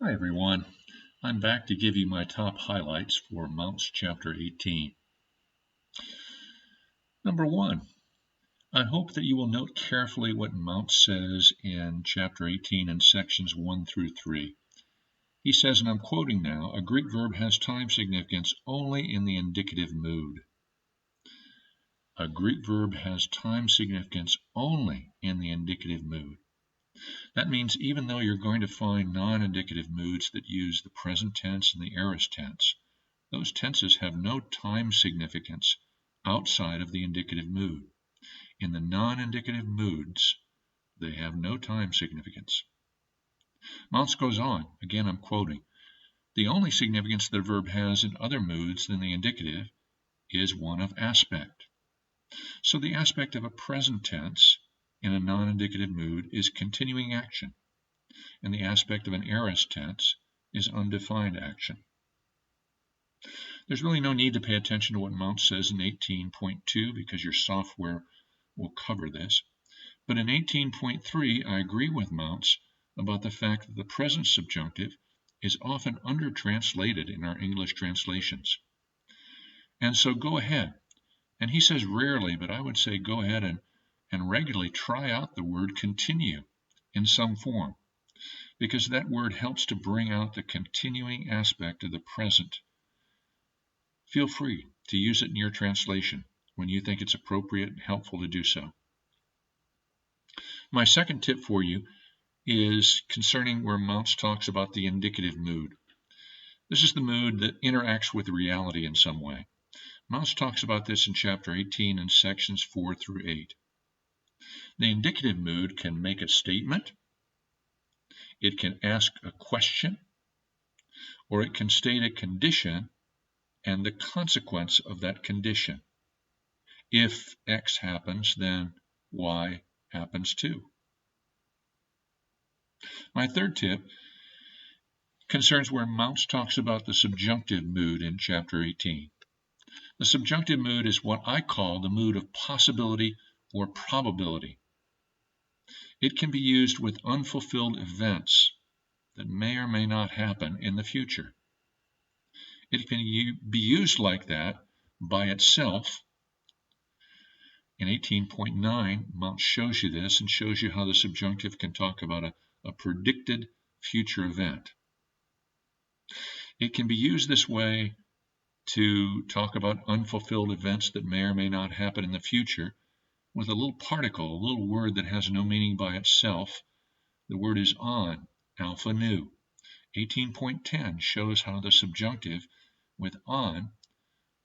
Hi everyone, I'm back to give you my top highlights for Mounce chapter 18. Number 1, I hope that you will note carefully what Mounce says in chapter 18 in sections 1 through 3. He says, and I'm quoting now, a Greek verb has time significance only in the indicative mood. A Greek verb has time significance only in the indicative mood. That means even though you're going to find non-indicative moods that use the present tense and the aorist tense, those tenses have no time significance outside of the indicative mood. In the non-indicative moods, they have no time significance. Mounce goes on, again I'm quoting, the only significance that a verb has in other moods than the indicative is one of aspect. So the aspect of a present tense in a non-indicative mood is continuing action, and the aspect of an aorist tense is undefined action. There's really no need to pay attention to what Mounce says in 18.2 because your software will cover this. But in 18.3, I agree with Mounce about the fact that the present subjunctive is often under-translated in our English translations. And so go ahead, and he says rarely, but I would say go ahead and regularly try out the word continue in some form, because that word helps to bring out the continuing aspect of the present. Feel free to use it in your translation when you think it's appropriate and helpful to do so. My second tip for you is concerning where Mounce talks about the indicative mood. This is the mood that interacts with reality in some way. Mounce talks about this in chapter 18 in sections 4 through 8. The indicative mood can make a statement, it can ask a question, or it can state a condition and the consequence of that condition. If X happens, then Y happens too. My third tip concerns where Mounce talks about the subjunctive mood in chapter 18. The subjunctive mood is what I call the mood of possibility or probability. It can be used with unfulfilled events that may or may not happen in the future. It can be used like that by itself. In 18.9, Mounce shows you this and shows you how the subjunctive can talk about a predicted future event. It can be used this way to talk about unfulfilled events that may or may not happen in the future with a little particle, a little word that has no meaning by itself. The word is on, alpha nu. 18.10 shows how the subjunctive with on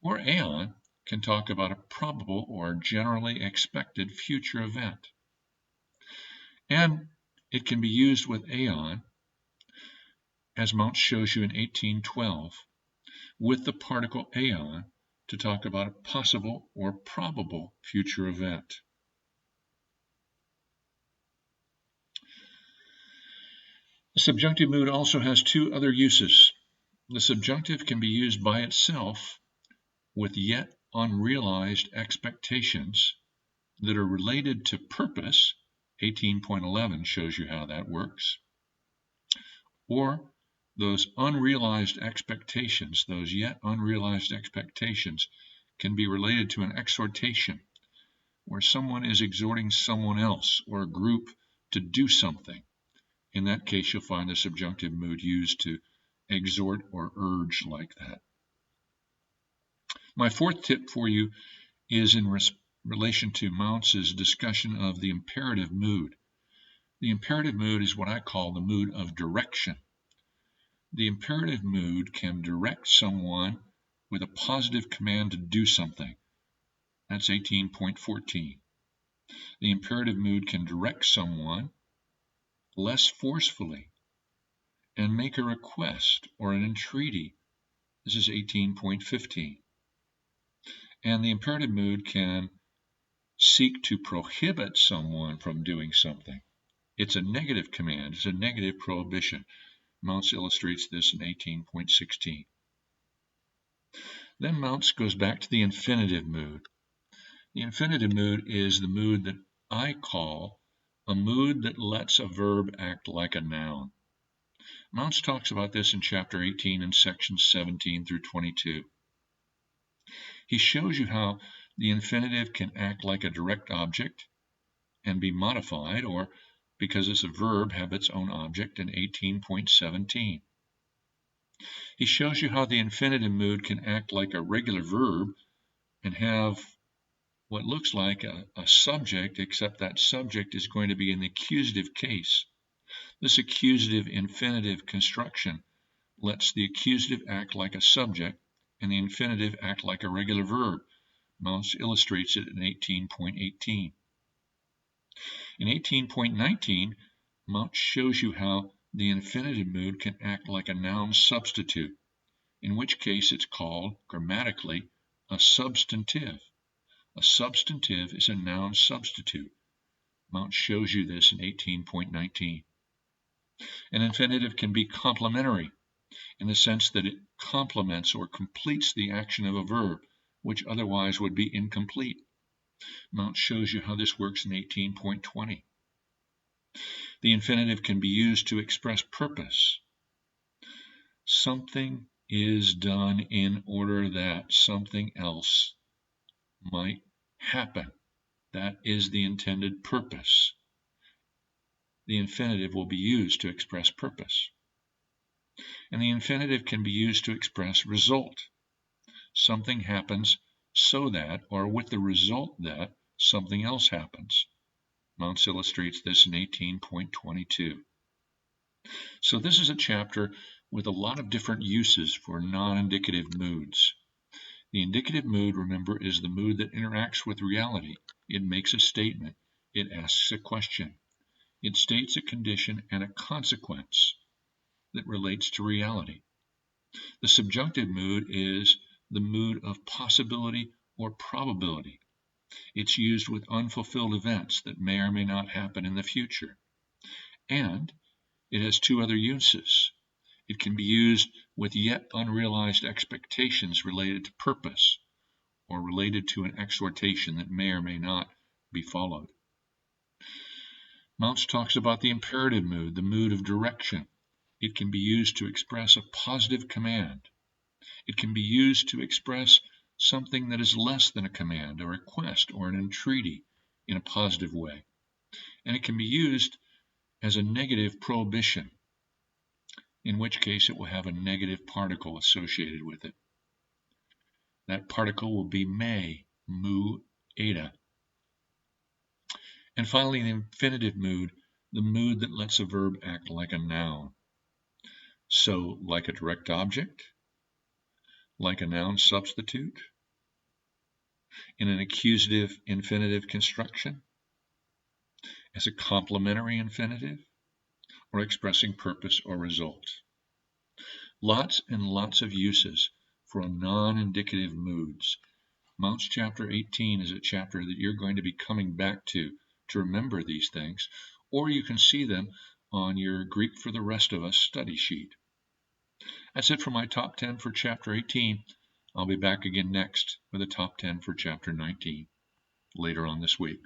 or aeon can talk about a probable or generally expected future event. And it can be used with aeon, as Mounce shows you in 18.12, with the particle aeon to talk about a possible or probable future event. The subjunctive mood also has two other uses. The subjunctive can be used by itself with yet unrealized expectations that are related to purpose. 18.11 shows you how that works. Or those unrealized expectations, those yet unrealized expectations, can be related to an exhortation, where someone is exhorting someone else or a group to do something. In that case, you'll find the subjunctive mood used to exhort or urge like that. My fourth tip for you is in relation to Mounce's discussion of the imperative mood. The imperative mood is what I call the mood of direction. The imperative mood can direct someone with a positive command to do something. That's 18.14. The imperative mood can direct someone less forcefully and make a request or an entreaty. This is 18.15. And the imperative mood can seek to prohibit someone from doing something. It's a negative command. It's a negative prohibition. Mounce illustrates this in 18.16. Then Mounce goes back to the infinitive mood. The infinitive mood is the mood that I call a mood that lets a verb act like a noun. Mounce talks about this in chapter 18 and sections 17 through 22. He shows you how the infinitive can act like a direct object and be modified, or because it's a verb, have its own object in 18.17. He shows you how the infinitive mood can act like a regular verb and have what looks like a subject, except that subject is going to be in the accusative case. This accusative infinitive construction lets the accusative act like a subject and the infinitive act like a regular verb. Mounce illustrates it in 18.18. In 18.19, Mounce shows you how the infinitive mood can act like a noun substitute, in which case it's called, grammatically, a substantive. A substantive is a noun substitute. Mounce shows you this in 18.19. An infinitive can be complementary in the sense that it complements or completes the action of a verb, which otherwise would be incomplete. Mounce shows you how this works in 18.20. The infinitive can be used to express purpose. Something is done in order that something else might happen. That is the intended purpose. The infinitive will be used to express purpose. And the infinitive can be used to express result. Something happens so that, or with the result that, something else happens. Mounce illustrates this in 18.22. So this is a chapter with a lot of different uses for non-indicative moods. The indicative mood, remember, is the mood that interacts with reality. It makes a statement. It asks a question. It states a condition and a consequence that relates to reality. The subjunctive mood is the mood of possibility or probability. It's used with unfulfilled events that may or may not happen in the future. And it has two other uses. It can be used with yet unrealized expectations related to purpose or related to an exhortation that may or may not be followed. Mounce talks about the imperative mood, the mood of direction. It can be used to express a positive command. It can be used to express something that is less than a command, a request, or an entreaty in a positive way. And it can be used as a negative prohibition, in which case it will have a negative particle associated with it. That particle will be may, mu, eta. And finally, the infinitive mood, the mood that lets a verb act like a noun. So, like a direct object, like a noun substitute, in an accusative infinitive construction, as a complementary infinitive, or expressing purpose or result. Lots and lots of uses for non-indicative moods. Mounce chapter 18 is a chapter that you're going to be coming back to remember these things, or you can see them on your Greek for the Rest of Us study sheet. That's it for my top 10 for chapter 18. I'll be back again next with a top 10 for chapter 19 later on this week.